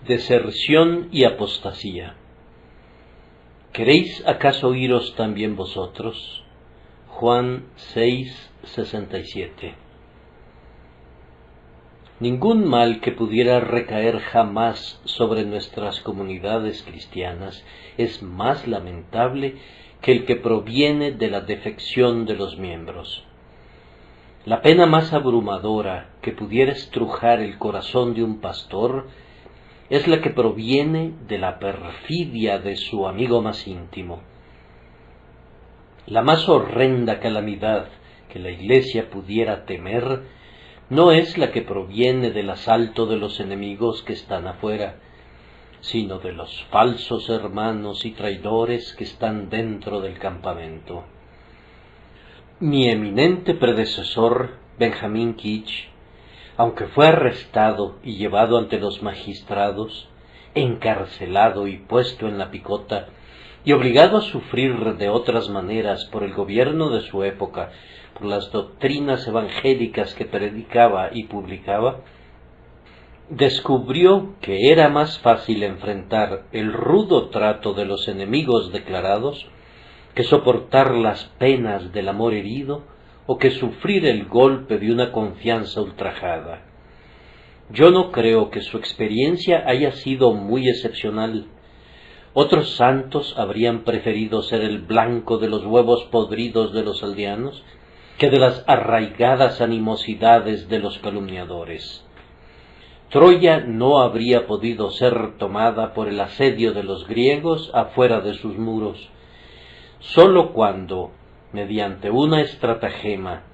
Deserción y apostasía. ¿Queréis acaso iros también vosotros? Juan 6:67. Ningún mal que pudiera recaer jamás sobre nuestras comunidades cristianas es más lamentable que el que proviene de la defección de los miembros. La pena más abrumadora que pudiera estrujar el corazón de un pastor es la que proviene de la perfidia de su amigo más íntimo. La más horrenda calamidad que la Iglesia pudiera temer no es la que proviene del asalto de los enemigos que están afuera, sino de los falsos hermanos y traidores que están dentro del campamento. Mi eminente predecesor, Benjamin Keach, aunque fue arrestado y llevado ante los magistrados, encarcelado y puesto en la picota, y obligado a sufrir de otras maneras por el gobierno de su época, por las doctrinas evangélicas que predicaba y publicaba, descubrió que era más fácil enfrentar el rudo trato de los enemigos declarados que soportar las penas del amor herido o que sufrir el golpe de una confianza ultrajada. Yo no creo que su experiencia haya sido muy excepcional. Otros santos habrían preferido ser el blanco de los huevos podridos de los aldeanos que de las arraigadas animosidades de los calumniadores. Troya no habría podido ser tomada por el asedio de los griegos afuera de sus muros. Sólo cuando, mediante una estratagema,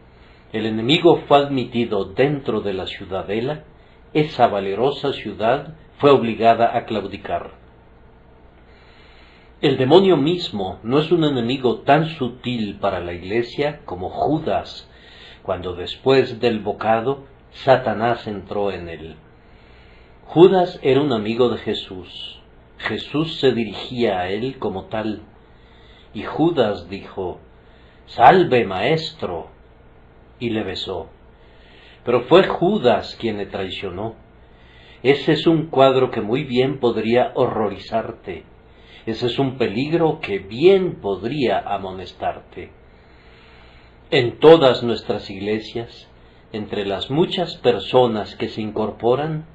el enemigo fue admitido dentro de la ciudadela, esa valerosa ciudad fue obligada a claudicar. El demonio mismo no es un enemigo tan sutil para la Iglesia como Judas, cuando después del bocado Satanás entró en él. Judas era un amigo de Jesús. Jesús se dirigía a él como tal. Y Judas dijo: «Salve, maestro», y le besó. Pero fue Judas quien le traicionó. Ese es un cuadro que muy bien podría horrorizarte. Ese es un peligro que bien podría amonestarte. En todas nuestras iglesias, entre las muchas personas que se incorporan,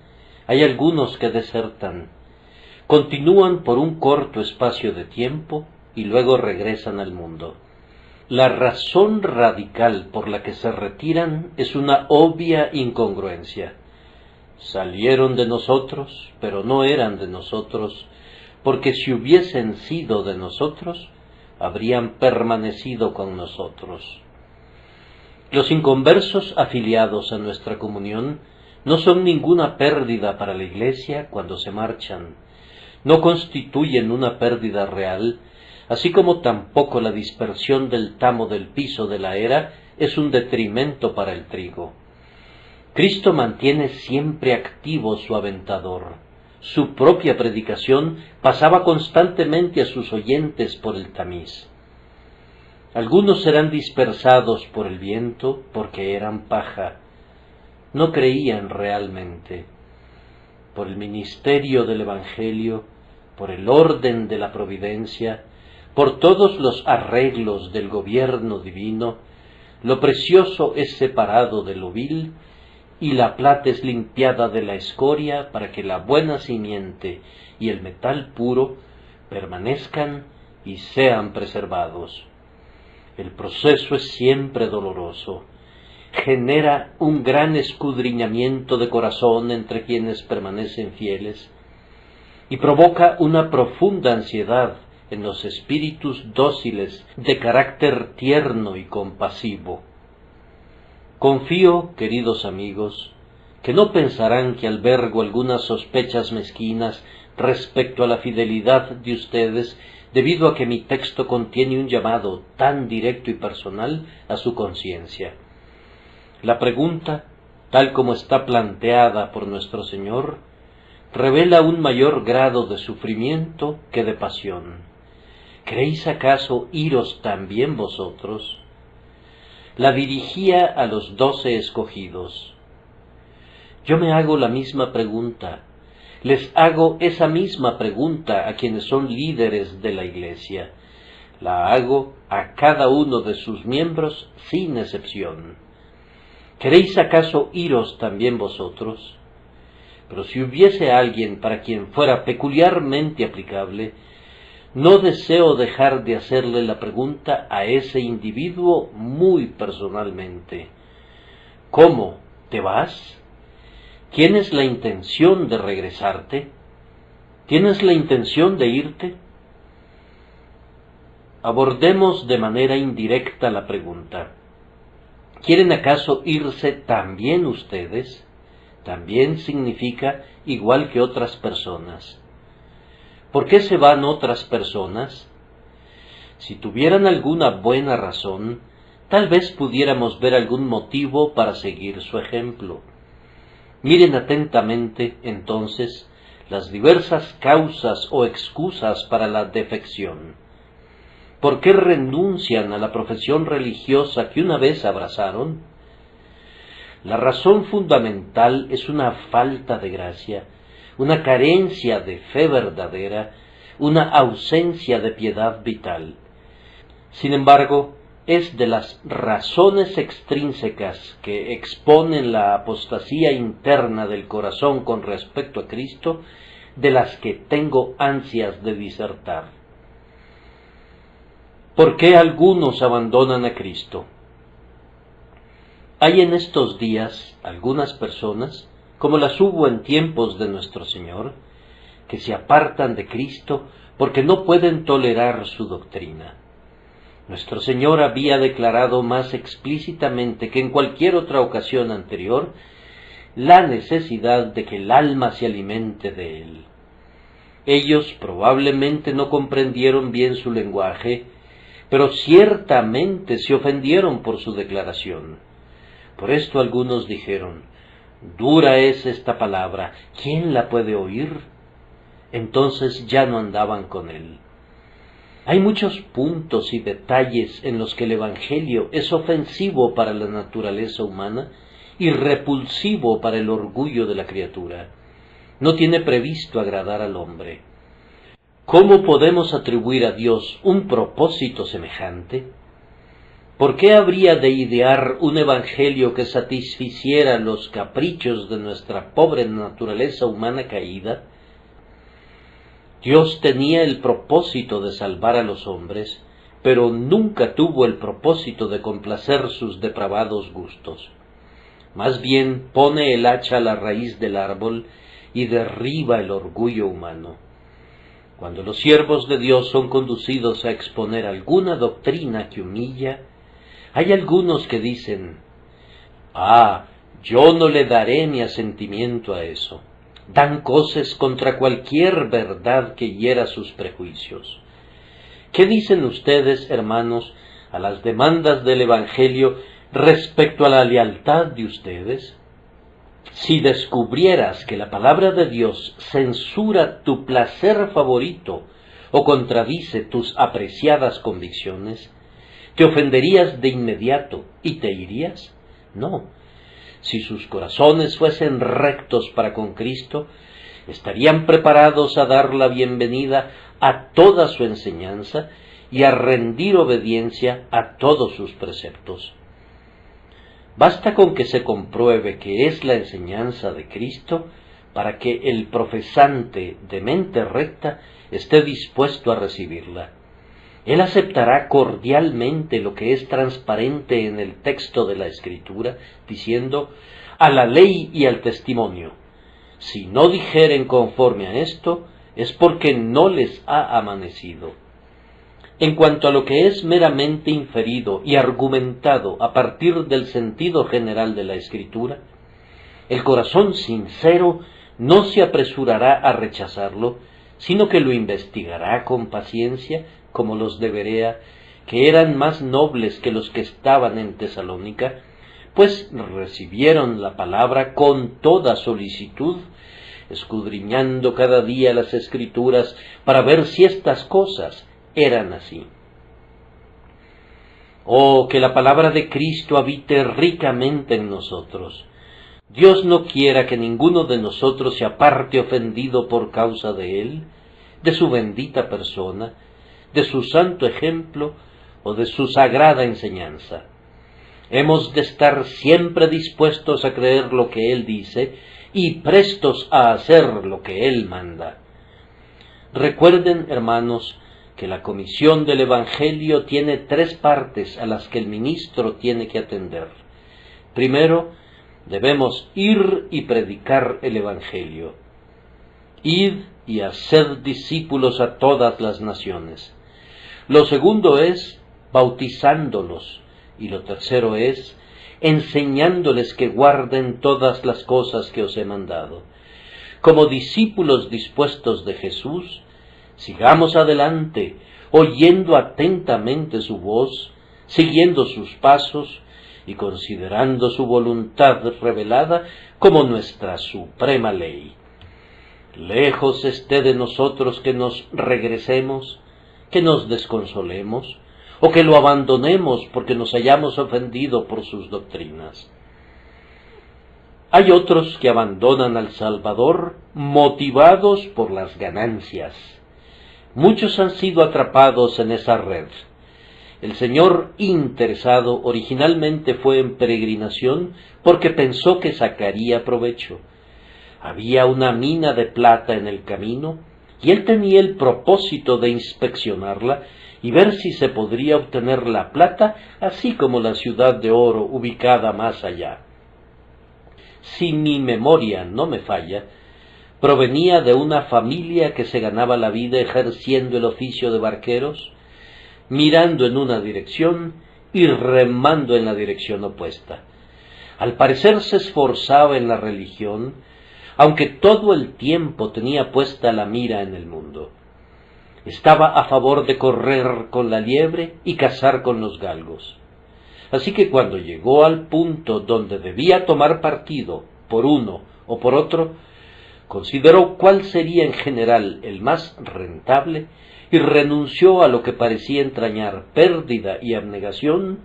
hay algunos que desertan, continúan por un corto espacio de tiempo y luego regresan al mundo. La razón radical por la que se retiran es una obvia incongruencia. Salieron de nosotros, pero no eran de nosotros, porque si hubiesen sido de nosotros, habrían permanecido con nosotros. Los inconversos afiliados a nuestra comunión no son ninguna pérdida para la Iglesia cuando se marchan. No constituyen una pérdida real, así como tampoco la dispersión del tamo del piso de la era es un detrimento para el trigo. Cristo mantiene siempre activo su aventador. Su propia predicación pasaba constantemente a sus oyentes por el tamiz. Algunos serán dispersados por el viento porque eran paja. No creían realmente. Por el ministerio del Evangelio, por el orden de la providencia, por todos los arreglos del gobierno divino, lo precioso es separado de lo vil, y la plata es limpiada de la escoria para que la buena simiente y el metal puro permanezcan y sean preservados. El proceso es siempre doloroso, genera un gran escudriñamiento de corazón entre quienes permanecen fieles y provoca una profunda ansiedad en los espíritus dóciles de carácter tierno y compasivo. Confío, queridos amigos, que no pensarán que albergo algunas sospechas mezquinas respecto a la fidelidad de ustedes debido a que mi texto contiene un llamado tan directo y personal a su conciencia. La pregunta, tal como está planteada por nuestro Señor, revela un mayor grado de sufrimiento que de pasión. ¿Queréis acaso iros también vosotros? La dirigía a los 12 escogidos. Yo me hago la misma pregunta. les hago esa misma pregunta a quienes son líderes de la Iglesia. La hago a cada uno de sus miembros sin excepción. ¿Queréis acaso iros también vosotros? Pero si hubiese alguien para quien fuera peculiarmente aplicable, no deseo dejar de hacerle la pregunta a ese individuo muy personalmente. ¿Cómo? ¿Te vas? ¿Tienes la intención de regresarte? ¿Tienes la intención de irte? Abordemos de manera indirecta la pregunta. ¿Quieren acaso irse también ustedes? También significa igual que otras personas. ¿Por qué se van otras personas? Si tuvieran alguna buena razón, tal vez pudiéramos ver algún motivo para seguir su ejemplo. Miren atentamente, entonces, las diversas causas o excusas para la defección. ¿Por qué renuncian a la profesión religiosa que una vez abrazaron? La razón fundamental es una falta de gracia, una carencia de fe verdadera, una ausencia de piedad vital. Sin embargo, es de las razones extrínsecas que exponen la apostasía interna del corazón con respecto a Cristo, de las que tengo ansias de disertar. ¿Por qué algunos abandonan a Cristo? Hay en estos días algunas personas, como las hubo en tiempos de nuestro Señor, que se apartan de Cristo porque no pueden tolerar su doctrina. Nuestro Señor había declarado más explícitamente que en cualquier otra ocasión anterior la necesidad de que el alma se alimente de Él. Ellos probablemente no comprendieron bien su lenguaje, pero ciertamente se ofendieron por su declaración. Por esto algunos dijeron: «Dura es esta palabra, ¿quién la puede oír?». Entonces ya no andaban con Él. Hay muchos puntos y detalles en los que el Evangelio es ofensivo para la naturaleza humana y repulsivo para el orgullo de la criatura. No tiene previsto agradar al hombre. ¿Cómo podemos atribuir a Dios un propósito semejante? ¿Por qué habría de idear un evangelio que satisficiera los caprichos de nuestra pobre naturaleza humana caída? Dios tenía el propósito de salvar a los hombres, pero nunca tuvo el propósito de complacer sus depravados gustos. Más bien pone el hacha a la raíz del árbol y derriba el orgullo humano. Cuando los siervos de Dios son conducidos a exponer alguna doctrina que humilla, hay algunos que dicen: «Ah, yo no le daré mi asentimiento a eso». Dan coces contra cualquier verdad que hiera sus prejuicios. ¿Qué dicen ustedes, hermanos, a las demandas del Evangelio respecto a la lealtad de ustedes? Si descubrieras que la palabra de Dios censura tu placer favorito o contradice tus apreciadas convicciones, ¿te ofenderías de inmediato y te irías? No. Si sus corazones fuesen rectos para con Cristo, estarían preparados a dar la bienvenida a toda su enseñanza y a rendir obediencia a todos sus preceptos. Basta con que se compruebe que es la enseñanza de Cristo para que el profesante de mente recta esté dispuesto a recibirla. Él aceptará cordialmente lo que es transparente en el texto de la Escritura, diciendo: «A la ley y al testimonio. Si no dijeren conforme a esto, es porque no les ha amanecido». En cuanto a lo que es meramente inferido y argumentado a partir del sentido general de la Escritura, el corazón sincero no se apresurará a rechazarlo, sino que lo investigará con paciencia, como los de Berea, que eran más nobles que los que estaban en Tesalónica, pues recibieron la palabra con toda solicitud, escudriñando cada día las Escrituras para ver si estas cosas eran así. Oh, que la palabra de Cristo habite ricamente en nosotros. Dios no quiera que ninguno de nosotros se aparte ofendido por causa de Él, de su bendita persona, de su santo ejemplo o de su sagrada enseñanza. Hemos de estar siempre dispuestos a creer lo que Él dice y prestos a hacer lo que Él manda. Recuerden, hermanos, que la comisión del Evangelio tiene 3 partes a las que el ministro tiene que atender. Primero, debemos ir y predicar el Evangelio. Id y haced discípulos a todas las naciones. Lo segundo es bautizándolos, y lo tercero es enseñándoles que guarden todas las cosas que os he mandado. Como discípulos dispuestos de Jesús, sigamos adelante, oyendo atentamente su voz, siguiendo sus pasos y considerando su voluntad revelada como nuestra suprema ley. Lejos esté de nosotros que nos regresemos, que nos desconsolemos, o que lo abandonemos porque nos hayamos ofendido por sus doctrinas. Hay otros que abandonan al Salvador motivados por las ganancias. Muchos han sido atrapados en esa red. El señor interesado originalmente fue en peregrinación porque pensó que sacaría provecho. Había una mina de plata en el camino y él tenía el propósito de inspeccionarla y ver si se podría obtener la plata, así como la ciudad de oro ubicada más allá. Si mi memoria no me falla, provenía de una familia que se ganaba la vida ejerciendo el oficio de barqueros, mirando en una dirección y remando en la dirección opuesta. Al parecer se esforzaba en la religión, aunque todo el tiempo tenía puesta la mira en el mundo. Estaba a favor de correr con la liebre y cazar con los galgos. Así que cuando llegó al punto donde debía tomar partido por uno o por otro, consideró cuál sería en general el más rentable y renunció a lo que parecía entrañar pérdida y abnegación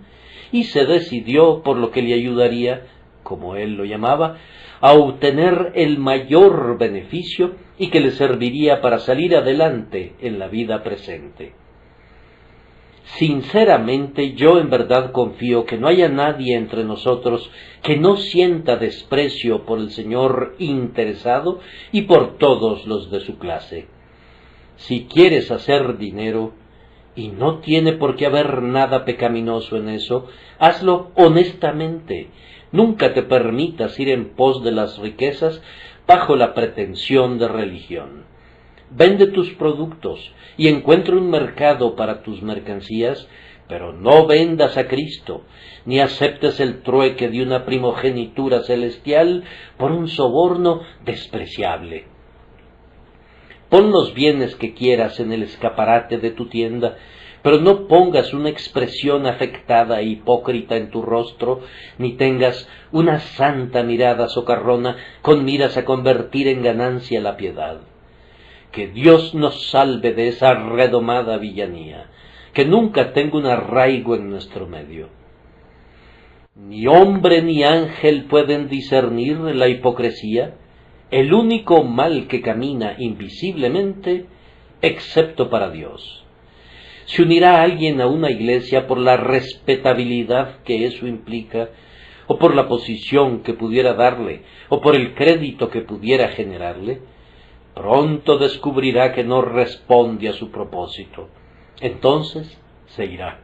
y se decidió por lo que le ayudaría, como él lo llamaba, a obtener el mayor beneficio y que le serviría para salir adelante en la vida presente. Sinceramente, yo en verdad confío que no haya nadie entre nosotros que no sienta desprecio por el señor interesado y por todos los de su clase. Si quieres hacer dinero, y no tiene por qué haber nada pecaminoso en eso, hazlo honestamente. Nunca te permitas ir en pos de las riquezas bajo la pretensión de religión. Vende tus productos y encuentra un mercado para tus mercancías, pero no vendas a Cristo, ni aceptes el trueque de una primogenitura celestial por un soborno despreciable. Pon los bienes que quieras en el escaparate de tu tienda, pero no pongas una expresión afectada e hipócrita en tu rostro, ni tengas una santa mirada socarrona con miras a convertir en ganancia la piedad. Que Dios nos salve de esa redomada villanía, que nunca tenga un arraigo en nuestro medio. Ni hombre ni ángel pueden discernir la hipocresía, el único mal que camina invisiblemente, excepto para Dios. Se unirá a alguien a una iglesia por la respetabilidad que eso implica, o por la posición que pudiera darle, o por el crédito que pudiera generarle. Pronto descubrirá que no responde a su propósito. Entonces se irá.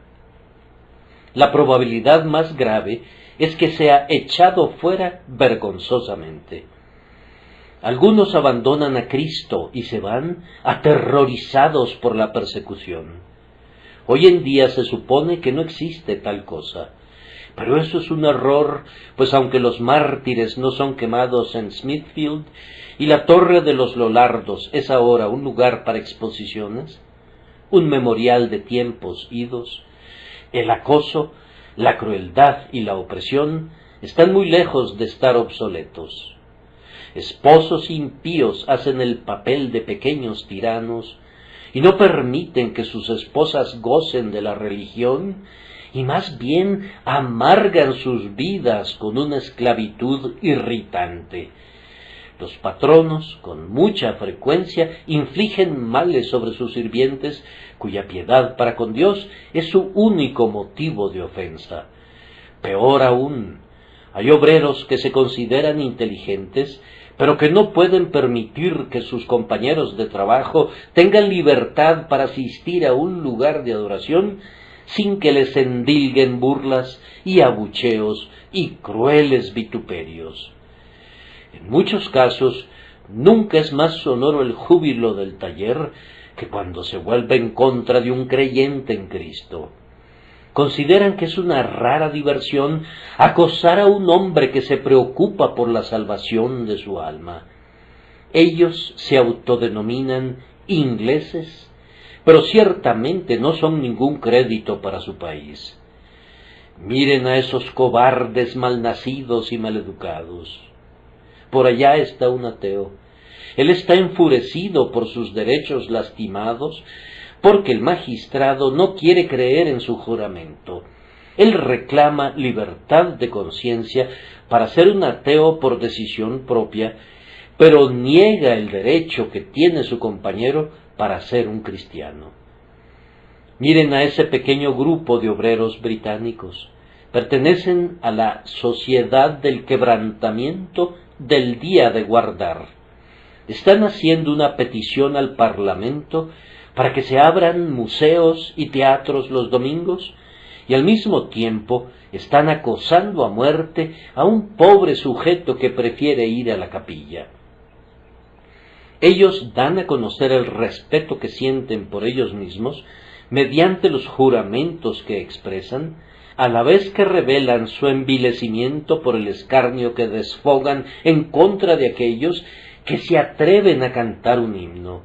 La probabilidad más grave es que sea echado fuera vergonzosamente. Algunos abandonan a Cristo y se van aterrorizados por la persecución. Hoy en día se supone que no existe tal cosa, pero eso es un error, pues aunque los mártires no son quemados en Smithfield y la Torre de los Lollardos es ahora un lugar para exposiciones, un memorial de tiempos idos, el acoso, la crueldad y la opresión están muy lejos de estar obsoletos. Esposos impíos hacen el papel de pequeños tiranos y no permiten que sus esposas gocen de la religión y más bien amargan sus vidas con una esclavitud irritante. Los patronos, con mucha frecuencia, infligen males sobre sus sirvientes, cuya piedad para con Dios es su único motivo de ofensa. Peor aún, hay obreros que se consideran inteligentes, pero que no pueden permitir que sus compañeros de trabajo tengan libertad para asistir a un lugar de adoración sin que les endilguen burlas y abucheos y crueles vituperios. En muchos casos, nunca es más sonoro el júbilo del taller que cuando se vuelve en contra de un creyente en Cristo. Consideran que es una rara diversión acosar a un hombre que se preocupa por la salvación de su alma. Ellos se autodenominan ingleses, pero ciertamente no son ningún crédito para su país. Miren a esos cobardes malnacidos y maleducados. Por allá está un ateo. Él está enfurecido por sus derechos lastimados, porque el magistrado no quiere creer en su juramento. Él reclama libertad de conciencia para ser un ateo por decisión propia, pero niega el derecho que tiene su compañero para ser un cristiano. Miren a ese pequeño grupo de obreros británicos. Pertenecen a la Sociedad del Quebrantamiento del Día de Guardar. Están haciendo una petición al Parlamento para que se abran museos y teatros los domingos, y al mismo tiempo están acosando a muerte a un pobre sujeto que prefiere ir a la capilla. Ellos dan a conocer el respeto que sienten por ellos mismos mediante los juramentos que expresan, a la vez que revelan su envilecimiento por el escarnio que desfogan en contra de aquellos que se atreven a cantar un himno.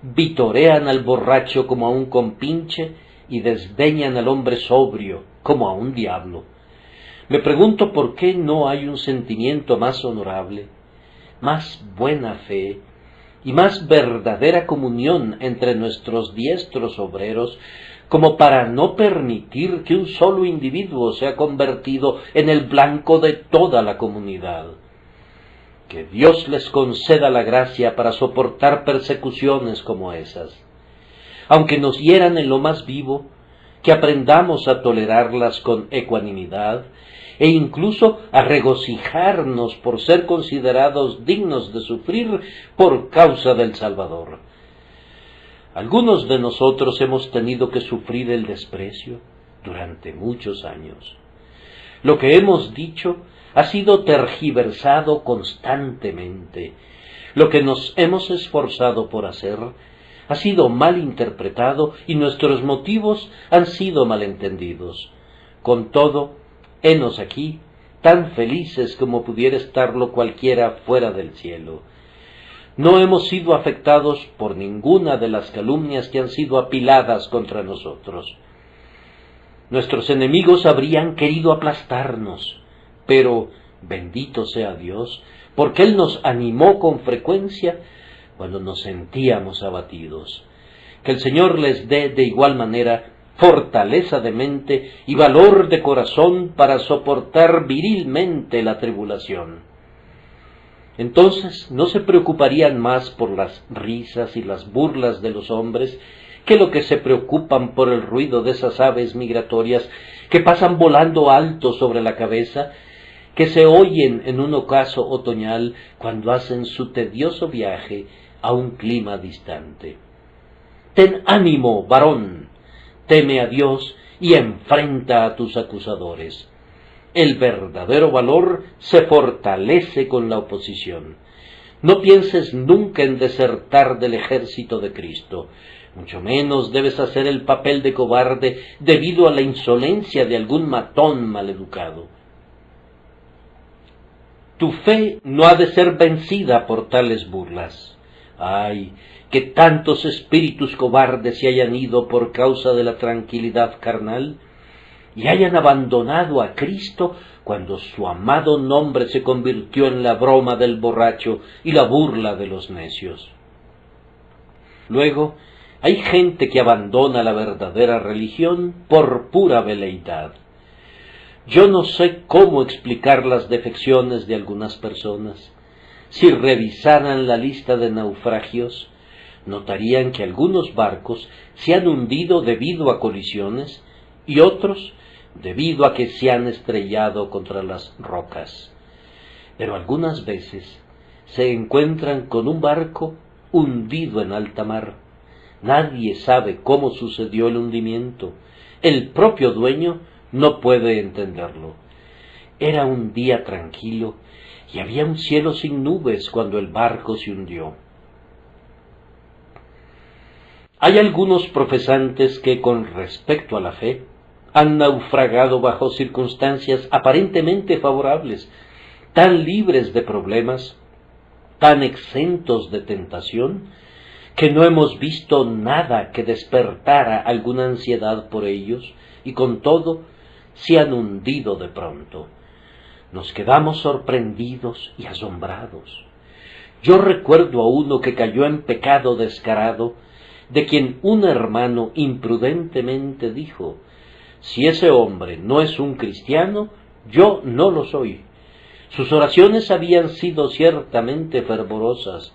Vitorean al borracho como a un compinche y desdeñan al hombre sobrio como a un diablo. Me pregunto por qué no hay un sentimiento más honorable, más buena fe y más verdadera comunión entre nuestros diestros obreros, como para no permitir que un solo individuo sea convertido en el blanco de toda la comunidad. Que Dios les conceda la gracia para soportar persecuciones como esas. Aunque nos hieran en lo más vivo, que aprendamos a tolerarlas con ecuanimidad e incluso a regocijarnos por ser considerados dignos de sufrir por causa del Salvador. Algunos de nosotros hemos tenido que sufrir el desprecio durante muchos años. Lo que hemos dicho ha sido tergiversado constantemente. Lo que nos hemos esforzado por hacer ha sido mal interpretado y nuestros motivos han sido malentendidos. Con todo, henos aquí, tan felices como pudiera estarlo cualquiera fuera del cielo. No hemos sido afectados por ninguna de las calumnias que han sido apiladas contra nosotros. Nuestros enemigos habrían querido aplastarnos, pero bendito sea Dios, porque Él nos animó con frecuencia cuando nos sentíamos abatidos. Que el Señor les dé de igual manera fortaleza de mente y valor de corazón para soportar virilmente la tribulación. Entonces no se preocuparían más por las risas y las burlas de los hombres que lo que se preocupan por el ruido de esas aves migratorias que pasan volando alto sobre la cabeza, que se oyen en un ocaso otoñal cuando hacen su tedioso viaje a un clima distante. Ten ánimo, varón, teme a Dios y enfrenta a tus acusadores. El verdadero valor se fortalece con la oposición. No pienses nunca en desertar del ejército de Cristo. Mucho menos debes hacer el papel de cobarde debido a la insolencia de algún matón maleducado. Tu fe no ha de ser vencida por tales burlas. ¡Ay, que tantos espíritus cobardes se hayan ido por causa de la tranquilidad carnal y hayan abandonado a Cristo cuando su amado nombre se convirtió en la broma del borracho y la burla de los necios! Luego, Hay gente que abandona la verdadera religión por pura veleidad. Yo no sé cómo explicar las defecciones de algunas personas. Si revisaran la lista de naufragios, notarían que algunos barcos se han hundido debido a colisiones y otros debido a que se han estrellado contra las rocas. Pero algunas veces se encuentran con un barco hundido en alta mar. Nadie sabe cómo sucedió el hundimiento. El propio dueño no puede entenderlo. Era un día tranquilo y había un cielo sin nubes cuando el barco se hundió. Hay algunos profesantes que, con respecto a la fe, han naufragado bajo circunstancias aparentemente favorables, tan libres de problemas, tan exentos de tentación, que no hemos visto nada que despertara alguna ansiedad por ellos, y con todo se han hundido de pronto. Nos quedamos sorprendidos y asombrados. Yo recuerdo a uno que cayó en pecado descarado, de quien un hermano imprudentemente dijo: si ese hombre no es un cristiano, yo no lo soy. Sus oraciones habían sido ciertamente fervorosas.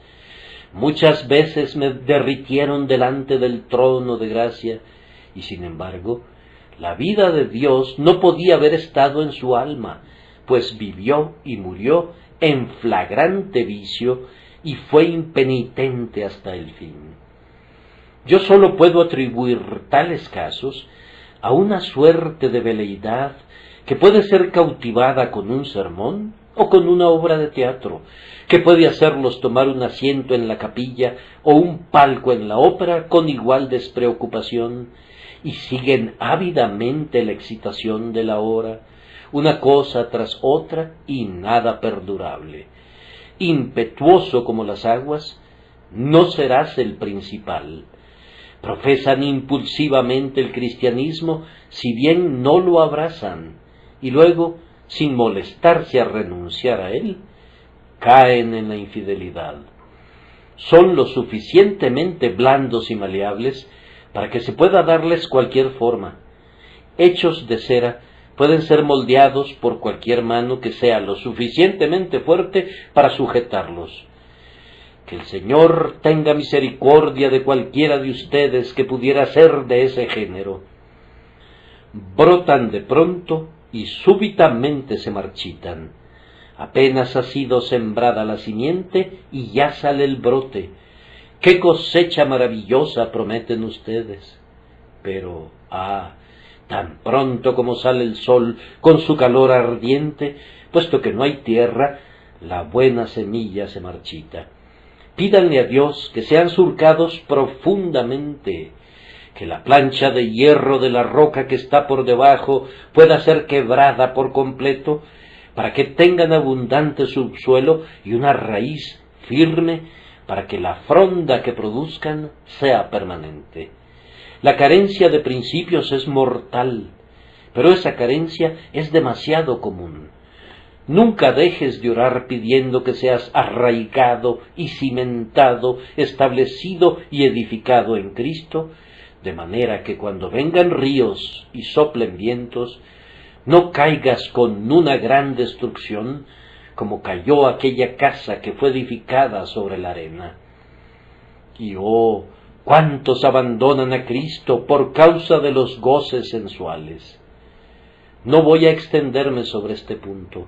Muchas veces me derritieron delante del trono de gracia, y sin embargo, la vida de Dios no podía haber estado en su alma, pues vivió y murió en flagrante vicio y fue impenitente hasta el fin. Yo solo puedo atribuir tales casos a una suerte de veleidad que puede ser cautivada con un sermón o con una obra de teatro, que puede hacerlos tomar un asiento en la capilla o un palco en la ópera con igual despreocupación, y siguen ávidamente la excitación de la hora, una cosa tras otra y nada perdurable. Impetuoso como las aguas, no serás el principal. Profesan impulsivamente el cristianismo, si bien no lo abrazan, y luego, sin molestarse a renunciar a él, caen en la infidelidad. Son lo suficientemente blandos y maleables para que se pueda darles cualquier forma. Hechos de cera pueden ser moldeados por cualquier mano que sea lo suficientemente fuerte para sujetarlos. Que el Señor tenga misericordia de cualquiera de ustedes que pudiera ser de ese género. Brotan de pronto y súbitamente se marchitan. Apenas ha sido sembrada la simiente y ya sale el brote. ¡Qué cosecha maravillosa prometen ustedes! Pero, tan pronto como sale el sol con su calor ardiente, puesto que no hay tierra, la buena semilla se marchita. Pídanle a Dios que sean surcados profundamente, que la plancha de hierro de la roca que está por debajo pueda ser quebrada por completo, para que tengan abundante subsuelo y una raíz firme, para que la fronda que produzcan sea permanente. La carencia de principios es mortal, pero esa carencia es demasiado común. Nunca dejes de orar pidiendo que seas arraigado y cimentado, establecido y edificado en Cristo, de manera que cuando vengan ríos y soplen vientos, no caigas con una gran destrucción, como cayó aquella casa que fue edificada sobre la arena. Y cuántos abandonan a Cristo por causa de los goces sensuales. No voy a extenderme sobre este punto.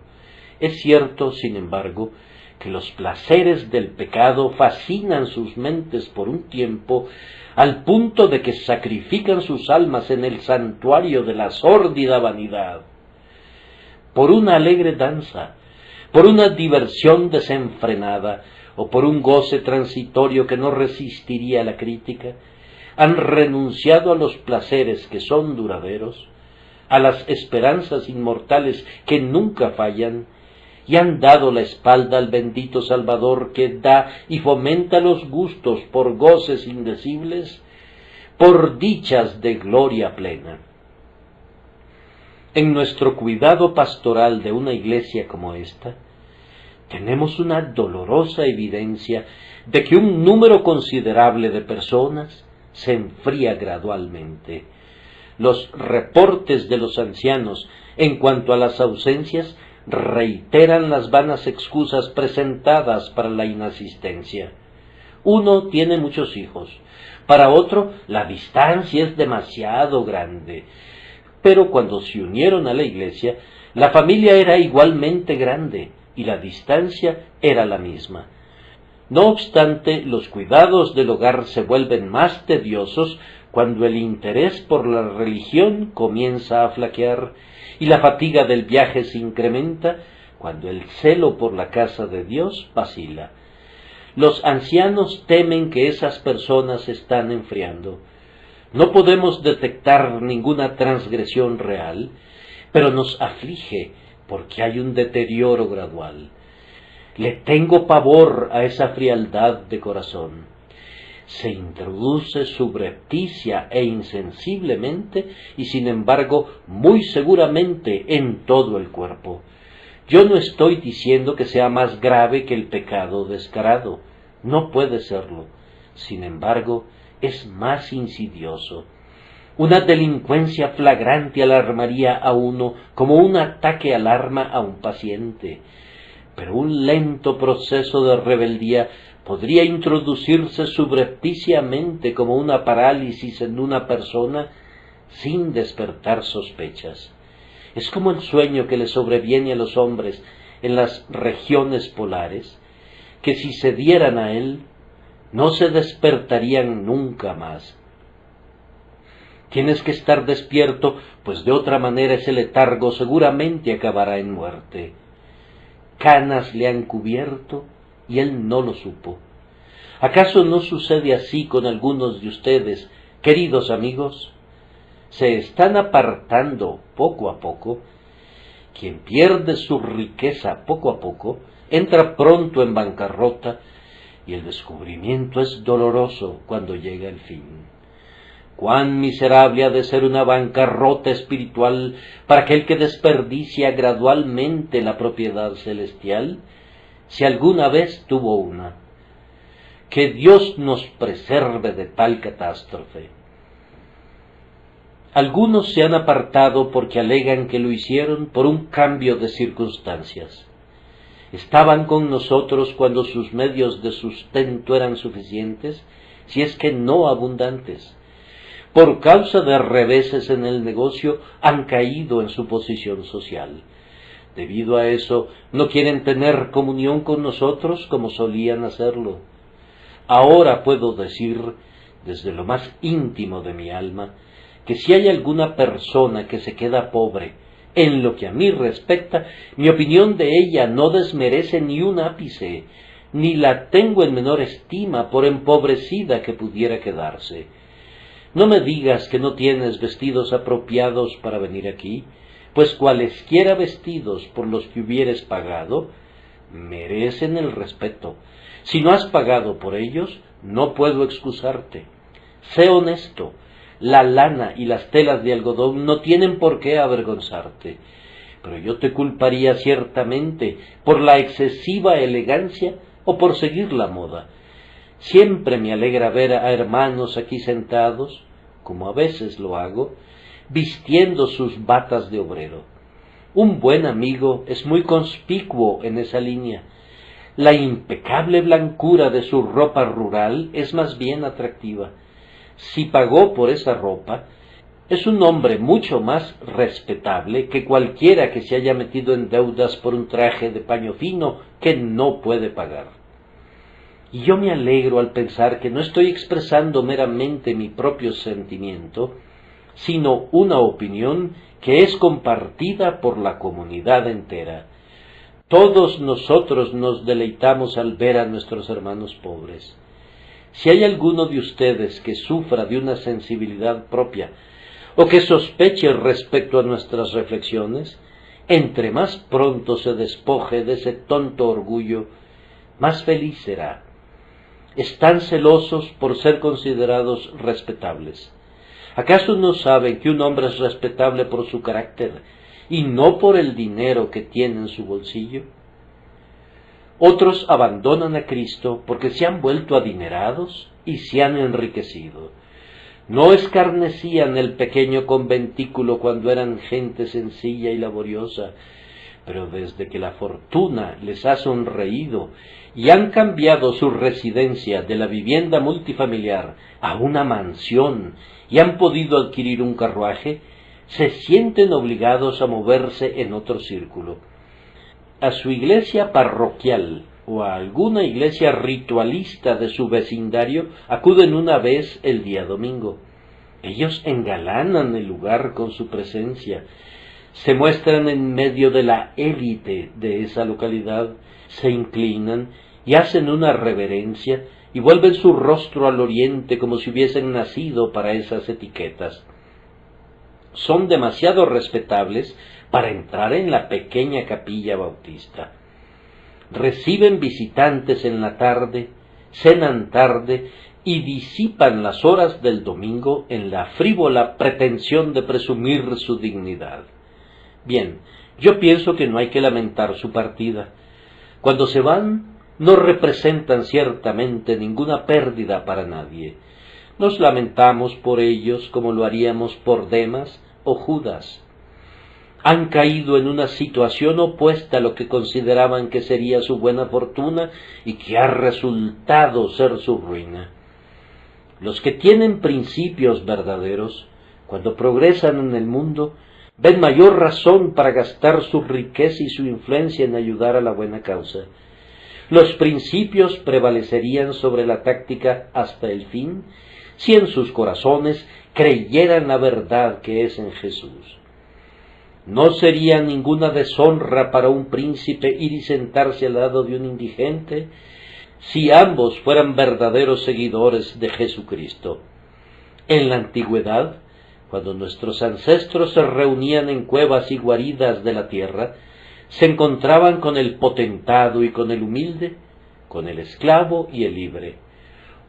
Es cierto, sin embargo, que los placeres del pecado fascinan sus mentes por un tiempo, al punto de que sacrifican sus almas en el santuario de la sórdida vanidad. Por una alegre danza, por una diversión desenfrenada, o por un goce transitorio que no resistiría a la crítica, han renunciado a los placeres que son duraderos, a las esperanzas inmortales que nunca fallan, y han dado la espalda al bendito Salvador que da y fomenta los gustos por goces indecibles, por dichas de gloria plena. En nuestro cuidado pastoral de una iglesia como esta, tenemos una dolorosa evidencia de que un número considerable de personas se enfría gradualmente. Los reportes de los ancianos en cuanto a las ausencias reiteran las vanas excusas presentadas para la inasistencia. Uno tiene muchos hijos, para otro la distancia es demasiado grande. Pero cuando se unieron a la iglesia, la familia era igualmente grande y la distancia era la misma. No obstante, los cuidados del hogar se vuelven más tediosos cuando el interés por la religión comienza a flaquear y la fatiga del viaje se incrementa cuando el celo por la casa de Dios vacila. Los ancianos temen que esas personas se están enfriando. No podemos detectar ninguna transgresión real, pero nos aflige porque hay un deterioro gradual. Le tengo pavor a esa frialdad de corazón. Se introduce subrepticia e insensiblemente y sin embargo muy seguramente en todo el cuerpo. Yo no estoy diciendo que sea más grave que el pecado descarado. No puede serlo. Sin embargo, es más insidioso. Una delincuencia flagrante alarmaría a uno como un ataque al arma a un paciente, pero un lento proceso de rebeldía podría introducirse subrepticiamente como una parálisis en una persona sin despertar sospechas. Es como el sueño que le sobreviene a los hombres en las regiones polares, que si se dieran a él, no se despertarían nunca más. Tienes que estar despierto, pues de otra manera ese letargo seguramente acabará en muerte. Canas le han cubierto y él no lo supo. ¿Acaso no sucede así con algunos de ustedes, queridos amigos? Se están apartando poco a poco. Quien pierde su riqueza poco a poco, entra pronto en bancarrota, y el descubrimiento es doloroso cuando llega el fin. Cuán miserable ha de ser una bancarrota espiritual para aquel que desperdicia gradualmente la propiedad celestial, si alguna vez tuvo una. Que Dios nos preserve de tal catástrofe. Algunos se han apartado porque alegan que lo hicieron por un cambio de circunstancias. Estaban con nosotros cuando sus medios de sustento eran suficientes, si es que no abundantes. Por causa de reveses en el negocio, han caído en su posición social. Debido a eso, no quieren tener comunión con nosotros como solían hacerlo. Ahora puedo decir, desde lo más íntimo de mi alma, que si hay alguna persona que se queda pobre, en lo que a mí respecta, mi opinión de ella no desmerece ni un ápice, ni la tengo en menor estima por empobrecida que pudiera quedarse. No me digas que no tienes vestidos apropiados para venir aquí, pues cualesquiera vestidos por los que hubieres pagado, merecen el respeto. Si no has pagado por ellos, no puedo excusarte. Sé honesto. La lana y las telas de algodón no tienen por qué avergonzarte, pero yo te culparía ciertamente por la excesiva elegancia o por seguir la moda. Siempre me alegra ver a hermanos aquí sentados, como a veces lo hago, vistiendo sus batas de obrero. Un buen amigo es muy conspicuo en esa línea. La impecable blancura de su ropa rural es más bien atractiva. Si pagó por esa ropa, es un hombre mucho más respetable que cualquiera que se haya metido en deudas por un traje de paño fino que no puede pagar. Y yo me alegro al pensar que no estoy expresando meramente mi propio sentimiento, sino una opinión que es compartida por la comunidad entera. Todos nosotros nos deleitamos al ver a nuestros hermanos pobres. Si hay alguno de ustedes que sufra de una sensibilidad propia o que sospeche respecto a nuestras reflexiones, entre más pronto se despoje de ese tonto orgullo, más feliz será. Están celosos por ser considerados respetables. ¿Acaso no saben que un hombre es respetable por su carácter y no por el dinero que tiene en su bolsillo? Otros abandonan a Cristo porque se han vuelto adinerados y se han enriquecido. No escarnecían el pequeño conventículo cuando eran gente sencilla y laboriosa, pero desde que la fortuna les ha sonreído y han cambiado su residencia de la vivienda multifamiliar a una mansión y han podido adquirir un carruaje, se sienten obligados a moverse en otro círculo. A su iglesia parroquial o a alguna iglesia ritualista de su vecindario acuden una vez el día domingo. Ellos engalanan el lugar con su presencia, se muestran en medio de la élite de esa localidad, se inclinan y hacen una reverencia y vuelven su rostro al oriente como si hubiesen nacido para esas etiquetas. Son demasiado respetables para entrar en la pequeña capilla bautista. Reciben visitantes en la tarde, cenan tarde y disipan las horas del domingo en la frívola pretensión de presumir su dignidad. Bien, yo pienso que no hay que lamentar su partida. Cuando se van, no representan ciertamente ninguna pérdida para nadie. Nos lamentamos por ellos como lo haríamos por Demas o Judas. Han caído en una situación opuesta a lo que consideraban que sería su buena fortuna y que ha resultado ser su ruina. Los que tienen principios verdaderos, cuando progresan en el mundo, ven mayor razón para gastar su riqueza y su influencia en ayudar a la buena causa. Los principios prevalecerían sobre la táctica hasta el fin, si en sus corazones creyeran la verdad que es en Jesús. No sería ninguna deshonra para un príncipe ir y sentarse al lado de un indigente, si ambos fueran verdaderos seguidores de Jesucristo. En la antigüedad, cuando nuestros ancestros se reunían en cuevas y guaridas de la tierra, se encontraban con el potentado y con el humilde, con el esclavo y el libre.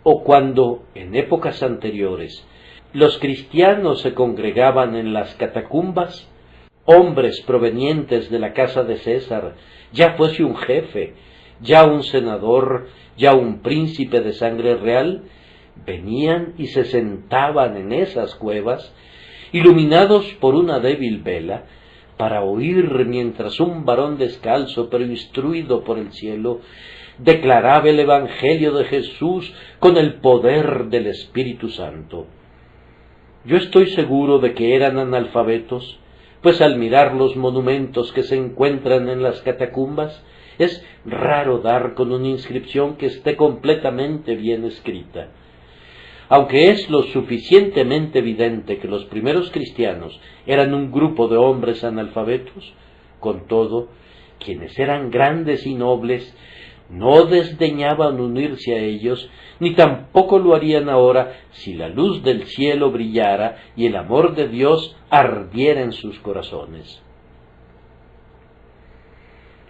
O cuando, en épocas anteriores, los cristianos se congregaban en las catacumbas, hombres provenientes de la casa de César, ya fuese un jefe, ya un senador, ya un príncipe de sangre real, venían y se sentaban en esas cuevas, iluminados por una débil vela, para oír mientras un varón descalzo pero instruido por el cielo declaraba el Evangelio de Jesús con el poder del Espíritu Santo. Yo estoy seguro de que eran analfabetos, pues al mirar los monumentos que se encuentran en las catacumbas, es raro dar con una inscripción que esté completamente bien escrita. Aunque es lo suficientemente evidente que los primeros cristianos eran un grupo de hombres analfabetos, con todo, quienes eran grandes y nobles no desdeñaban unirse a ellos, ni tampoco lo harían ahora si la luz del cielo brillara y el amor de Dios ardiera en sus corazones.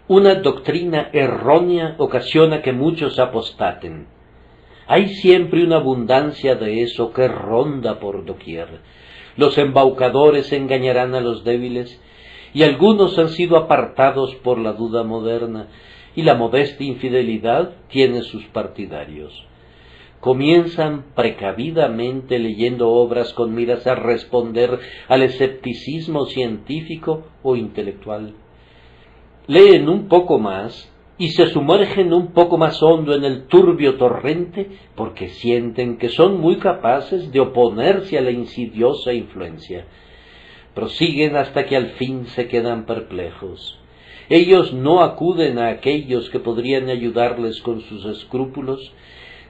Una doctrina errónea ocasiona que muchos apostaten. Hay siempre una abundancia de eso que ronda por doquier. Los embaucadores engañarán a los débiles, y algunos han sido apartados por la duda moderna, y la modesta infidelidad tiene sus partidarios. Comienzan precavidamente leyendo obras con miras a responder al escepticismo científico o intelectual. Leen un poco más y se sumergen un poco más hondo en el turbio torrente porque sienten que son muy capaces de oponerse a la insidiosa influencia. Prosiguen hasta que al fin se quedan perplejos. Ellos no acuden a aquellos que podrían ayudarles con sus escrúpulos,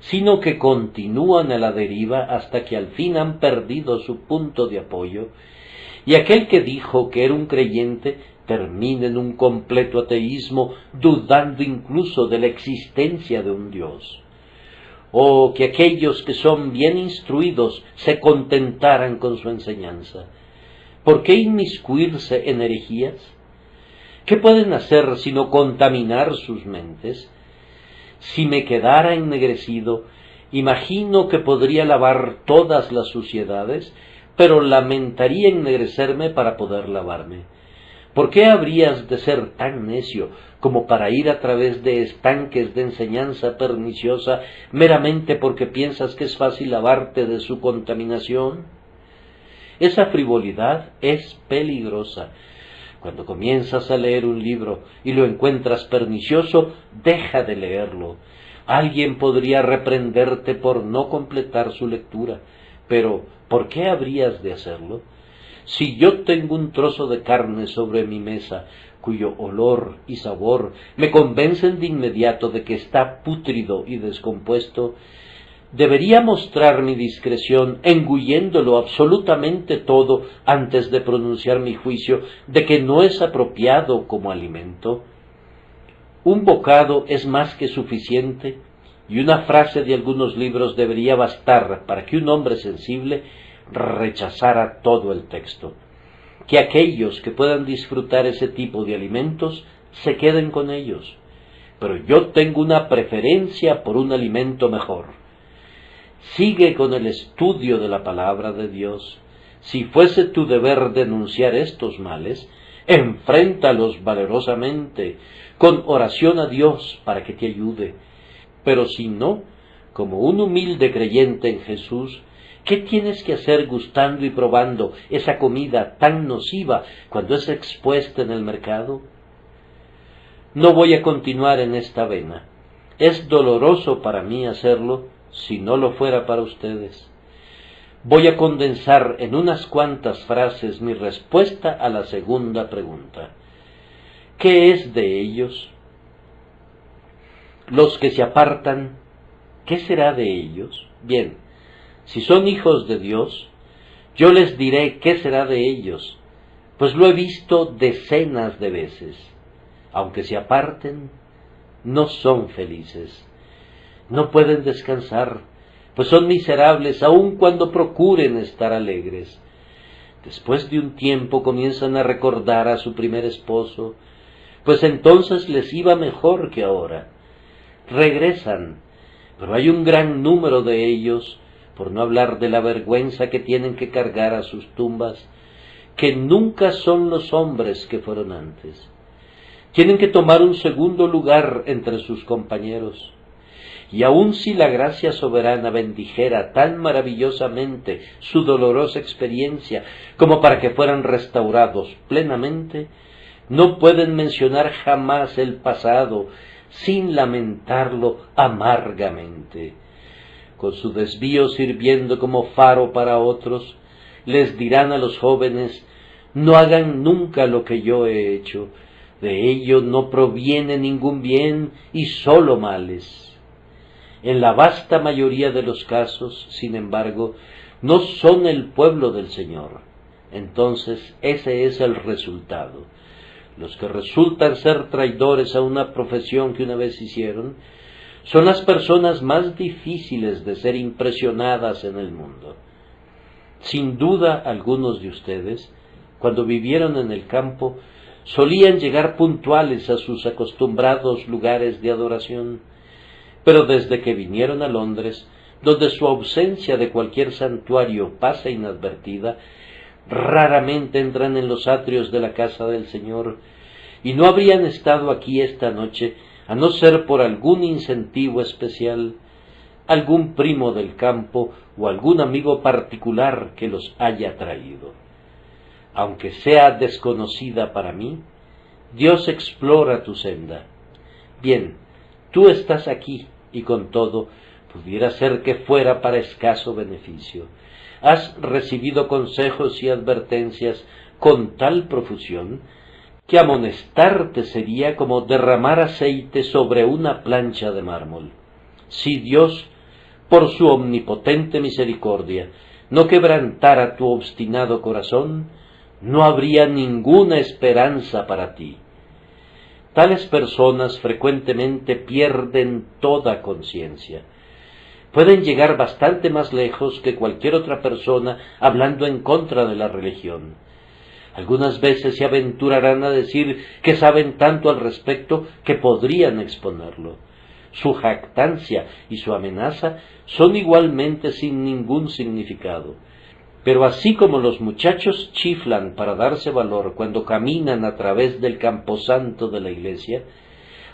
sino que continúan a la deriva hasta que al fin han perdido su punto de apoyo, y aquel que dijo que era un creyente termina en un completo ateísmo, dudando incluso de la existencia de un Dios. O que aquellos que son bien instruidos se contentaran con su enseñanza. ¿Por qué inmiscuirse en herejías? ¿Qué pueden hacer sino contaminar sus mentes? Si me quedara ennegrecido, imagino que podría lavar todas las suciedades, pero lamentaría ennegrecerme para poder lavarme. ¿Por qué habrías de ser tan necio como para ir a través de estanques de enseñanza perniciosa meramente porque piensas que es fácil lavarte de su contaminación? Esa frivolidad es peligrosa. Cuando comienzas a leer un libro y lo encuentras pernicioso, deja de leerlo. Alguien podría reprenderte por no completar su lectura, pero ¿por qué habrías de hacerlo? Si yo tengo un trozo de carne sobre mi mesa, cuyo olor y sabor me convencen de inmediato de que está pútrido y descompuesto, debería mostrar mi discreción engulléndolo absolutamente todo antes de pronunciar mi juicio de que no es apropiado como alimento. Un bocado es más que suficiente, y una frase de algunos libros debería bastar para que un hombre sensible rechazara todo el texto. Que aquellos que puedan disfrutar ese tipo de alimentos se queden con ellos, pero yo tengo una preferencia por un alimento mejor. Sigue con el estudio de la palabra de Dios. Si fuese tu deber denunciar estos males, enfréntalos valerosamente, con oración a Dios para que te ayude. Pero si no, como un humilde creyente en Jesús, ¿qué tienes que hacer gustando y probando esa comida tan nociva cuando es expuesta en el mercado? No voy a continuar en esta vena. Es doloroso para mí hacerlo, si no lo fuera para ustedes. Voy a condensar en unas cuantas frases mi respuesta a la segunda pregunta. ¿Qué es de ellos? Los que se apartan, ¿qué será de ellos? Bien, si son hijos de Dios, yo les diré qué será de ellos, pues lo he visto decenas de veces. Aunque se aparten, no son felices. No pueden descansar, pues son miserables aun cuando procuren estar alegres. Después de un tiempo comienzan a recordar a su primer esposo, pues entonces les iba mejor que ahora. Regresan, pero hay un gran número de ellos, por no hablar de la vergüenza que tienen que cargar a sus tumbas, que nunca son los hombres que fueron antes. Tienen que tomar un segundo lugar entre sus compañeros. Y aun si la gracia soberana bendijera tan maravillosamente su dolorosa experiencia como para que fueran restaurados plenamente, no pueden mencionar jamás el pasado sin lamentarlo amargamente. Con su desvío sirviendo como faro para otros, les dirán a los jóvenes: no hagan nunca lo que yo he hecho, de ello no proviene ningún bien y sólo males. En la vasta mayoría de los casos, sin embargo, no son el pueblo del Señor. Entonces, ese es el resultado. Los que resultan ser traidores a una profesión que una vez hicieron, son las personas más difíciles de ser impresionadas en el mundo. Sin duda, algunos de ustedes, cuando vivieron en el campo, solían llegar puntuales a sus acostumbrados lugares de adoración, pero desde que vinieron a Londres, donde su ausencia de cualquier santuario pasa inadvertida, raramente entran en los atrios de la casa del Señor, y no habrían estado aquí esta noche a no ser por algún incentivo especial, algún primo del campo o algún amigo particular que los haya traído. Aunque sea desconocida para mí, Dios explora tu senda. Bien, tú estás aquí, y con todo, pudiera ser que fuera para escaso beneficio. Has recibido consejos y advertencias con tal profusión, que amonestarte sería como derramar aceite sobre una plancha de mármol. Si Dios, por su omnipotente misericordia, no quebrantara tu obstinado corazón, no habría ninguna esperanza para ti. Tales personas frecuentemente pierden toda conciencia. Pueden llegar bastante más lejos que cualquier otra persona hablando en contra de la religión. Algunas veces se aventurarán a decir que saben tanto al respecto que podrían exponerlo. Su jactancia y su amenaza son igualmente sin ningún significado. Pero así como los muchachos chiflan para darse valor cuando caminan a través del camposanto de la iglesia,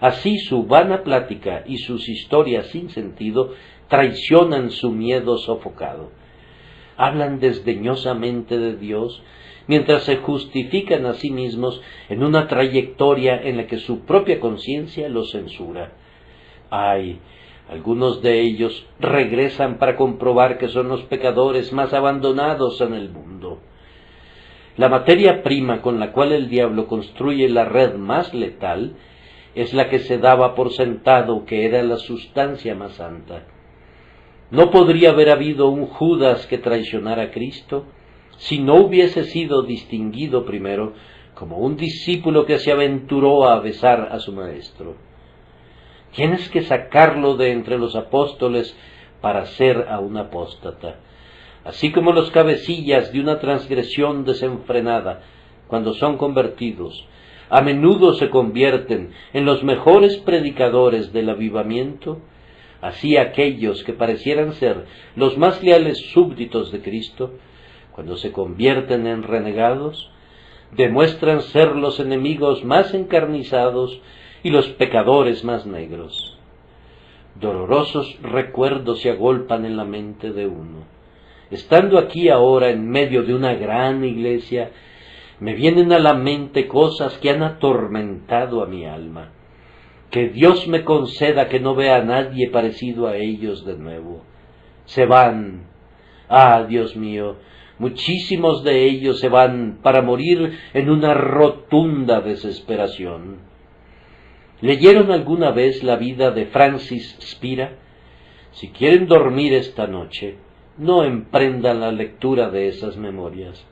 así su vana plática y sus historias sin sentido traicionan su miedo sofocado. Hablan desdeñosamente de Dios, mientras se justifican a sí mismos en una trayectoria en la que su propia conciencia los censura. Ay, algunos de ellos regresan para comprobar que son los pecadores más abandonados en el mundo. La materia prima con la cual el diablo construye la red más letal es la que se daba por sentado que era la sustancia más santa. No podría haber habido un Judas que traicionara a Cristo si no hubiese sido distinguido primero como un discípulo que se aventuró a besar a su maestro. Tienes que sacarlo de entre los apóstoles para ser a un apóstata, así como los cabecillas de una transgresión desenfrenada, cuando son convertidos, a menudo se convierten en los mejores predicadores del avivamiento. Así aquellos que parecieran ser los más leales súbditos de Cristo, cuando se convierten en renegados, demuestran ser los enemigos más encarnizados y los pecadores más negros. Dolorosos recuerdos se agolpan en la mente de uno. Estando aquí ahora en medio de una gran iglesia, me vienen a la mente cosas que han atormentado a mi alma. Que Dios me conceda que no vea a nadie parecido a ellos de nuevo. Se van. Ah, Dios mío, muchísimos de ellos se van para morir en una rotunda desesperación. ¿Leyeron alguna vez la vida de Francis Spira? Si quieren dormir esta noche, no emprendan la lectura de esas memorias.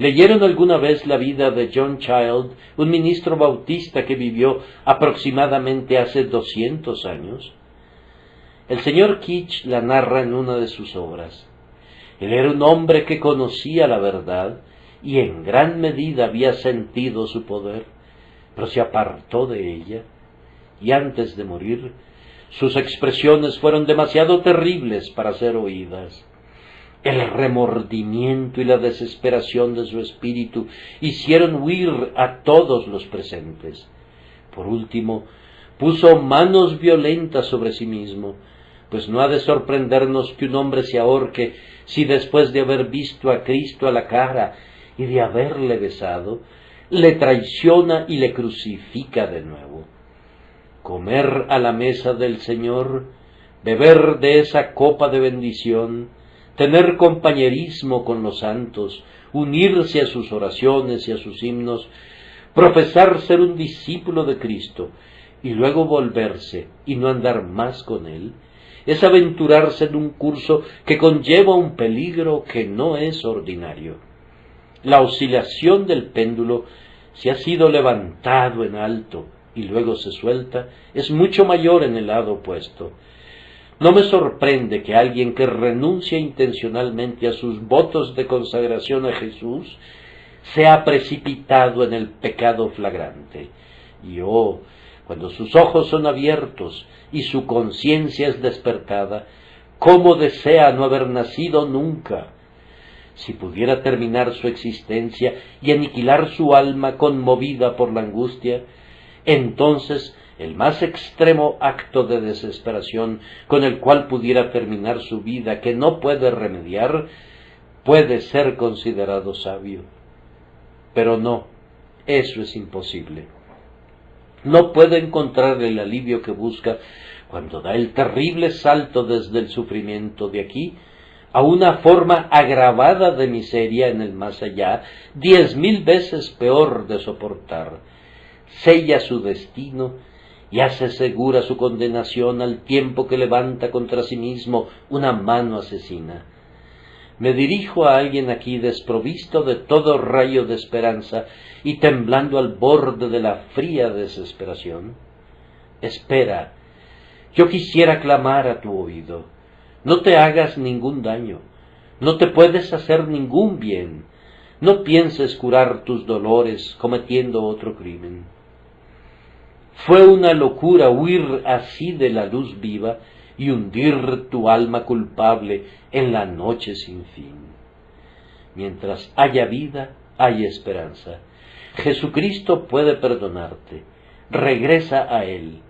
¿Leyeron alguna vez la vida de John Child, un ministro bautista que vivió aproximadamente hace 200 años? El señor Kitsch la narra en una de sus obras. Él era un hombre que conocía la verdad y en gran medida había sentido su poder, pero se apartó de ella, y antes de morir, sus expresiones fueron demasiado terribles para ser oídas. El remordimiento y la desesperación de su espíritu hicieron huir a todos los presentes. Por último, puso manos violentas sobre sí mismo, pues no ha de sorprendernos que un hombre se ahorque si después de haber visto a Cristo a la cara y de haberle besado, le traiciona y le crucifica de nuevo. Comer a la mesa del Señor, beber de esa copa de bendición, tener compañerismo con los santos, unirse a sus oraciones y a sus himnos, profesar ser un discípulo de Cristo y luego volverse y no andar más con Él, es aventurarse en un curso que conlleva un peligro que no es ordinario. La oscilación del péndulo, si ha sido levantado en alto y luego se suelta, es mucho mayor en el lado opuesto. No me sorprende que alguien que renuncia intencionalmente a sus votos de consagración a Jesús sea precipitado en el pecado flagrante. Y oh, cuando sus ojos son abiertos y su conciencia es despertada, cómo desea no haber nacido nunca. Si pudiera terminar su existencia y aniquilar su alma conmovida por la angustia, entonces el más extremo acto de desesperación con el cual pudiera terminar su vida, que no puede remediar, puede ser considerado sabio. Pero no, eso es imposible. No puede encontrar el alivio que busca cuando da el terrible salto desde el sufrimiento de aquí a una forma agravada de miseria en el más allá, 10,000 veces peor de soportar. Sella su destino y hace segura su condenación al tiempo que levanta contra sí mismo una mano asesina. Me dirijo a alguien aquí desprovisto de todo rayo de esperanza y temblando al borde de la fría desesperación. Espera, yo quisiera clamar a tu oído. No te hagas ningún daño, no te puedes hacer ningún bien, no pienses curar tus dolores cometiendo otro crimen. Fue una locura huir así de la luz viva y hundir tu alma culpable en la noche sin fin. Mientras haya vida, hay esperanza. Jesucristo puede perdonarte. Regresa a Él.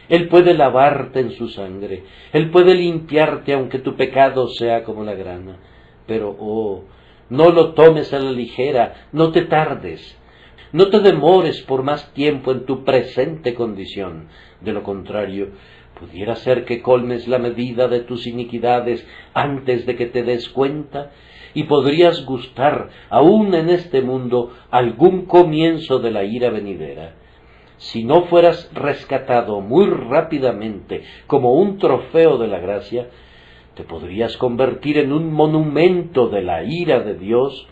Él puede lavarte en su sangre. Él puede limpiarte aunque tu pecado sea como la grana. Pero, no lo tomes a la ligera, no te tardes. No te demores por más tiempo en tu presente condición. De lo contrario, pudiera ser que colmes la medida de tus iniquidades antes de que te des cuenta, y podrías gustar, aún en este mundo, algún comienzo de la ira venidera. Si no fueras rescatado muy rápidamente como un trofeo de la gracia, te podrías convertir en un monumento de la ira de Dios,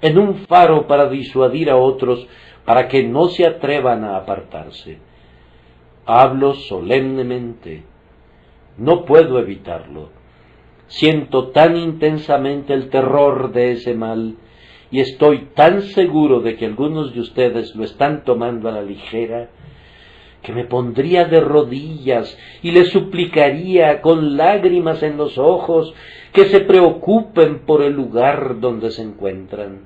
en un faro para disuadir a otros para que no se atrevan a apartarse. Hablo solemnemente, no puedo evitarlo. Siento tan intensamente el terror de ese mal, y estoy tan seguro de que algunos de ustedes lo están tomando a la ligera, que me pondría de rodillas y les suplicaría con lágrimas en los ojos que se preocupen por el lugar donde se encuentran.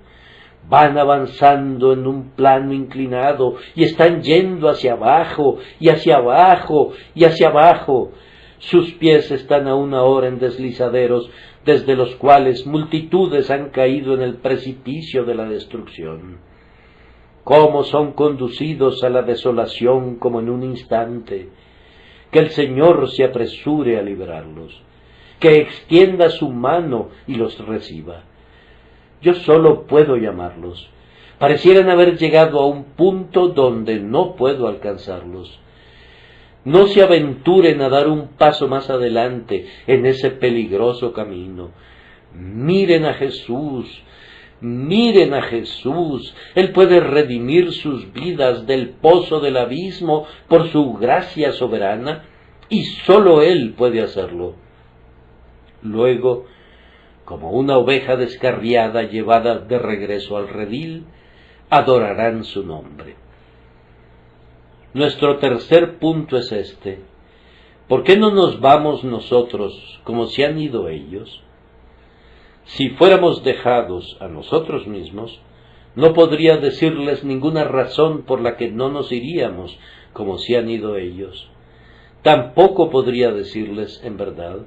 Van avanzando en un plano inclinado y están yendo hacia abajo y hacia abajo y hacia abajo. Sus pies están aún ahora en deslizaderos, desde los cuales multitudes han caído en el precipicio de la destrucción. Cómo son conducidos a la desolación como en un instante. Que el Señor se apresure a librarlos, que extienda su mano y los reciba. Yo solo puedo llamarlos. Parecieran haber llegado a un punto donde no puedo alcanzarlos. No se aventuren a dar un paso más adelante en ese peligroso camino. Miren a Jesús, miren a Jesús. Él puede redimir sus vidas del pozo del abismo por su gracia soberana, y sólo Él puede hacerlo. Luego, como una oveja descarriada llevada de regreso al redil, adorarán su nombre. Nuestro tercer punto es este: ¿por qué no nos vamos nosotros como se han ido ellos? Si fuéramos dejados a nosotros mismos, no podría decirles ninguna razón por la que no nos iríamos como se han ido ellos. Tampoco podría decirles, en verdad,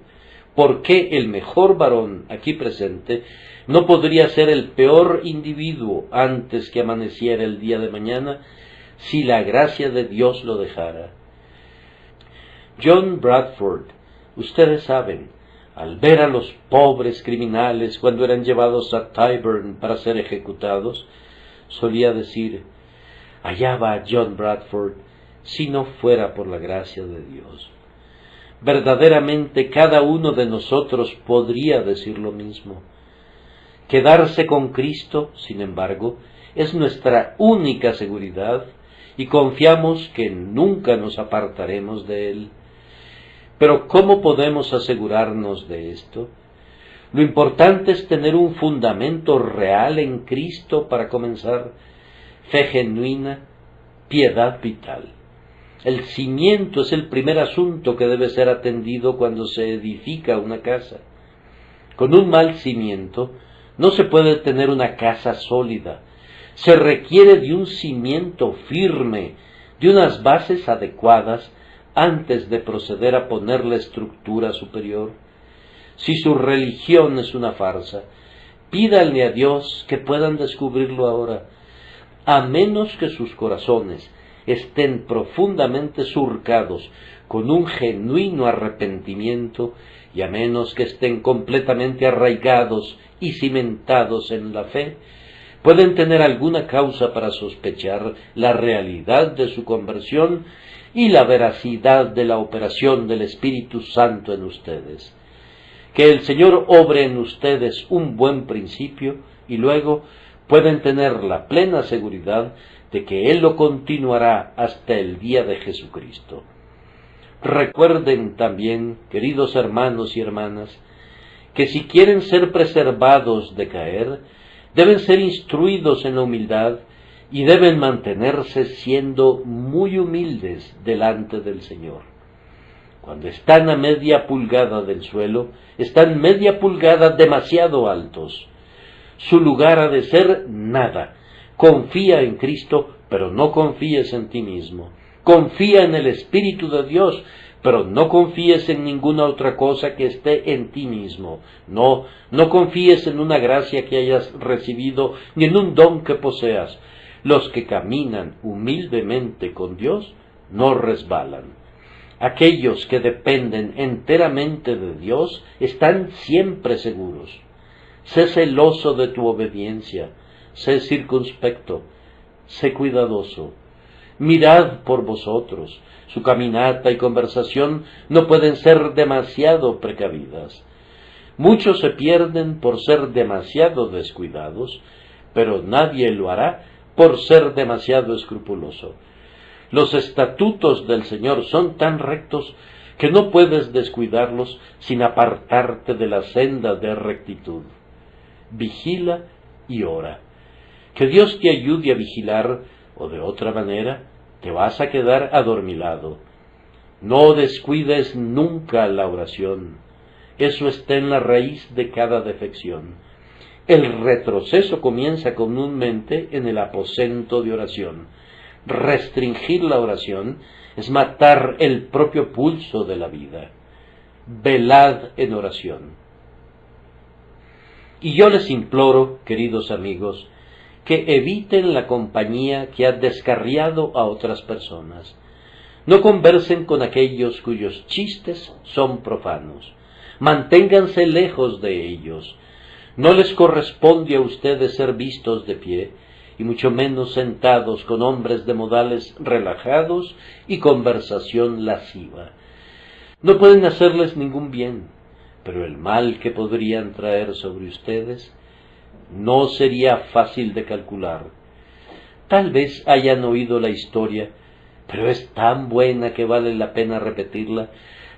por qué el mejor varón aquí presente no podría ser el peor individuo antes que amaneciera el día de mañana, si la gracia de Dios lo dejara. John Bradford, ustedes saben, al ver a los pobres criminales cuando eran llevados a Tyburn para ser ejecutados, solía decir: allá va John Bradford, si no fuera por la gracia de Dios. Verdaderamente cada uno de nosotros podría decir lo mismo. Quedarse con Cristo, sin embargo, es nuestra única seguridad, y confiamos que nunca nos apartaremos de Él. Pero ¿cómo podemos asegurarnos de esto? Lo importante es tener un fundamento real en Cristo para comenzar: fe genuina, piedad vital. El cimiento es el primer asunto que debe ser atendido cuando se edifica una casa. Con un mal cimiento no se puede tener una casa sólida. Se requiere de un cimiento firme, de unas bases adecuadas antes de proceder a poner la estructura superior. Si su religión es una farsa, pídanle a Dios que puedan descubrirlo ahora, a menos que sus corazones estén profundamente surcados con un genuino arrepentimiento, y a menos que estén completamente arraigados y cimentados en la fe, pueden tener alguna causa para sospechar la realidad de su conversión y la veracidad de la operación del Espíritu Santo en ustedes. Que el Señor obre en ustedes un buen principio, y luego pueden tener la plena seguridad de que Él lo continuará hasta el día de Jesucristo. Recuerden también, queridos hermanos y hermanas, que si quieren ser preservados de caer, deben ser instruidos en la humildad y deben mantenerse siendo muy humildes delante del Señor. Cuando están a media pulgada del suelo, están media pulgada demasiado altos. Su lugar ha de ser nada. Confía en Cristo, pero no confíes en ti mismo. Confía en el Espíritu de Dios, pero no confíes en ninguna otra cosa que esté en ti mismo. No confíes en una gracia que hayas recibido, ni en un don que poseas. Los que caminan humildemente con Dios no resbalan. Aquellos que dependen enteramente de Dios están siempre seguros. Sé celoso de tu obediencia, sé circunspecto, sé cuidadoso. Mirad por vosotros, su caminata y conversación no pueden ser demasiado precavidas. Muchos se pierden por ser demasiado descuidados, pero nadie lo hará por ser demasiado escrupuloso. Los estatutos del Señor son tan rectos que no puedes descuidarlos sin apartarte de la senda de rectitud. Vigila y ora. Que Dios te ayude a vigilar, o de otra manera te vas a quedar adormilado. No descuides nunca la oración. Eso está en la raíz de cada defección. El retroceso comienza comúnmente en el aposento de oración. Restringir la oración es matar el propio pulso de la vida. Velad en oración. Y yo les imploro, queridos amigos, que eviten la compañía que ha descarriado a otras personas. No conversen con aquellos cuyos chistes son profanos. Manténganse lejos de ellos. No les corresponde a ustedes ser vistos de pie, y mucho menos sentados con hombres de modales relajados y conversación lasciva. No pueden hacerles ningún bien, pero el mal que podrían traer sobre ustedes no sería fácil de calcular. Tal vez hayan oído la historia, pero es tan buena que vale la pena repetirla,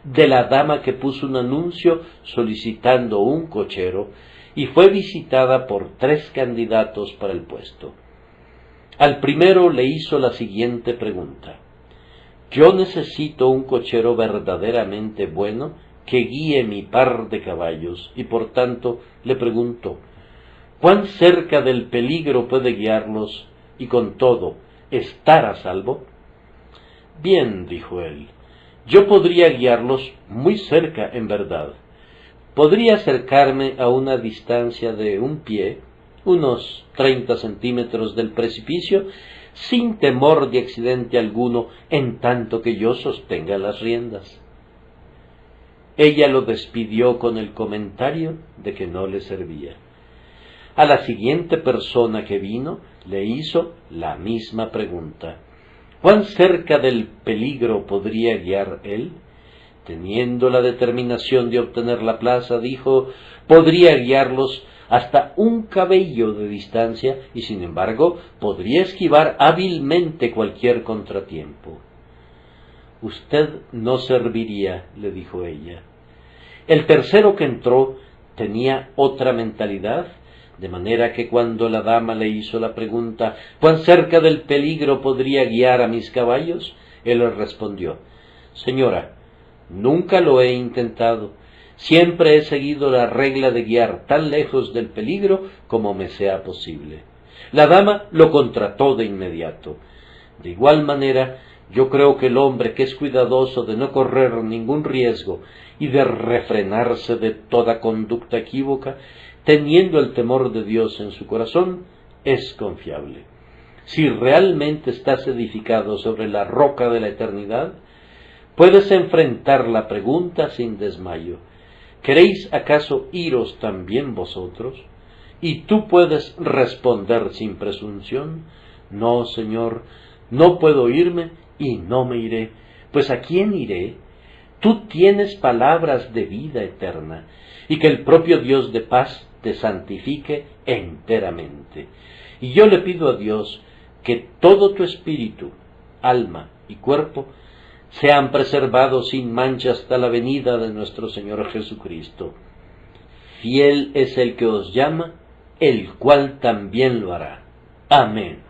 de la dama que puso un anuncio solicitando un cochero y fue visitada por 3 candidatos para el puesto. Al primero le hizo la siguiente pregunta: yo necesito un cochero verdaderamente bueno que guíe mi par de caballos, y por tanto le pregunto, ¿cuán cerca del peligro puede guiarlos y con todo estar a salvo? Bien, dijo él, yo podría guiarlos muy cerca en verdad. Podría acercarme a una distancia de 1 pie, unos 30 centímetros del precipicio, sin temor de accidente alguno, en tanto que yo sostenga las riendas. Ella lo despidió con el comentario de que no le servía. A la siguiente persona que vino le hizo la misma pregunta. ¿Cuán cerca del peligro podría guiar él? Teniendo la determinación de obtener la plaza, dijo, podría guiarlos hasta 1 cabello de distancia y, sin embargo, podría esquivar hábilmente cualquier contratiempo. Usted no serviría, le dijo ella. El tercero que entró tenía otra mentalidad, de manera que cuando la dama le hizo la pregunta, ¿cuán cerca del peligro podría guiar a mis caballos?, él le respondió, señora, nunca lo he intentado. Siempre he seguido la regla de guiar tan lejos del peligro como me sea posible. La dama lo contrató de inmediato. De igual manera, yo creo que el hombre que es cuidadoso de no correr ningún riesgo y de refrenarse de toda conducta equívoca, teniendo el temor de Dios en su corazón, es confiable. Si realmente estás edificado sobre la roca de la eternidad, puedes enfrentar la pregunta sin desmayo. ¿Queréis acaso iros también vosotros? Y tú puedes responder sin presunción, no, Señor, no puedo irme y no me iré. Pues ¿a quién iré? Tú tienes palabras de vida eterna, y que el propio Dios de paz te santifique enteramente. Y yo le pido a Dios que todo tu espíritu, alma y cuerpo sean preservados sin mancha hasta la venida de nuestro Señor Jesucristo. Fiel es el que os llama, el cual también lo hará. Amén.